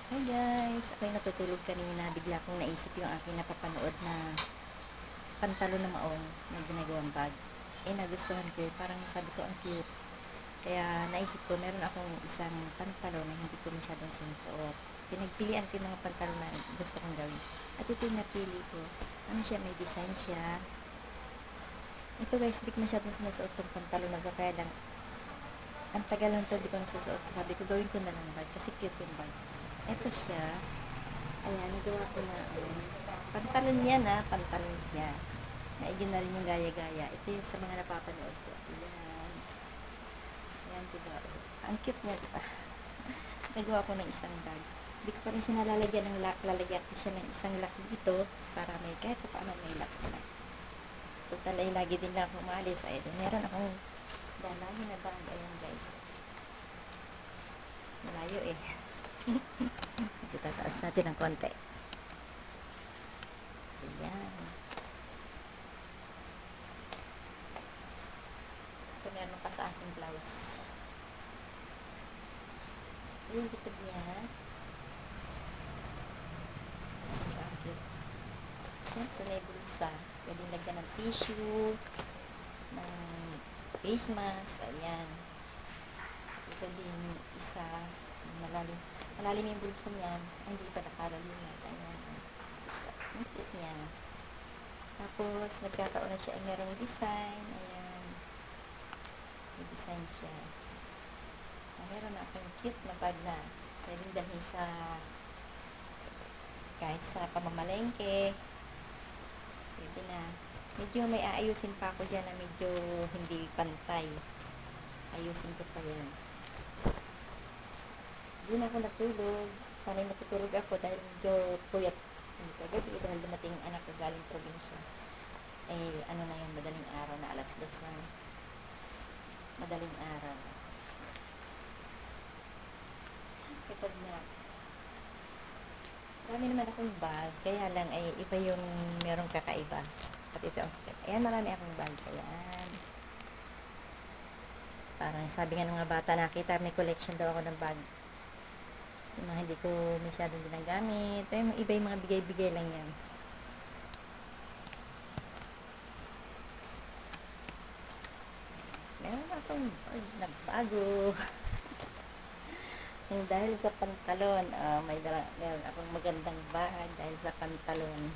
Hi guys! Ako'y natutulog kanina. Bigla kong naisip yung aking napapanood na pantalo na maong na ginagawang bag. Nagustuhan ko. Parang sabi ko, ang cute. Kaya naisip ko, meron akong isang pantalo na hindi ko masyadong sinusuot. Pinagpilian ko yung mga pantalo na gusto kong gawin. At ito yung napili ko. Ano siya, may design siya. Ito guys, hindi ko masyadong sinusuot yung pantalo na kaya lang ang tagal lang ito, hindi ko nasusuot. Sabi ko, gawin ko na lang bag kasi cute yung bag. Ito siya. Ayan, nagawa ko na. Pantalon yan pantalon siya. Naigin na rin yung gaya-gaya. Ito yung sa mga napapanood ko. Ayan. Ayan, diba? Ang cute niya, diba? Nagawa ko ng isang bag. Hindi ko pa rin siya nalalagyan ng lock. Lalagyan ko siya ng isang lock dito para may kahit pa paano may lock na. Total ay lagi din lang akong umalis. Ayan, meron akong dalahin na bag. Ayan guys. Malayo eh. Ito, tataas natin ng konti. Ayan. Ito meron pa sa aking blouse. Yung likod niya. Ayan. Siyempre may bulsa. Pwedeng lagyan ng tissue, ng face mask. Ayan. Ito din isa. Malalim yung bulsa niya. Hindi pa nakalalim. Ayan. Isa. Ang cute niya. Tapos, nagkataon na siya ay merong design. Ayan. May design siya. Meron na akong cute na bag na pwedeng dalhin sa kahit sa pamamalengke. Pwede na. Medyo may aayusin pa ako dyan na medyo hindi pantay. Ayusin ko pa yan. Hindi na ako natulog. Sana'y matutulog ako dahil medyo puyat kagabi dahil dumating anak ko galing probinsya. Ano na yung madaling araw na 2:00 na. Madaling araw. Kapag na marami naman akong bag, kaya lang ay iba yung merong kakaiba. At ito, ayan, marami akong bag. Ayan. Parang sabi nga ng mga bata, nakita may collection daw ako ng bag. Yung mga hindi ko masyadong ginagamit. Ay, iba yung mga bigay-bigay lang yan. Meron akong bag na bago. Dahil sa pantalon, meron akong magandang bag dahil sa pantalon.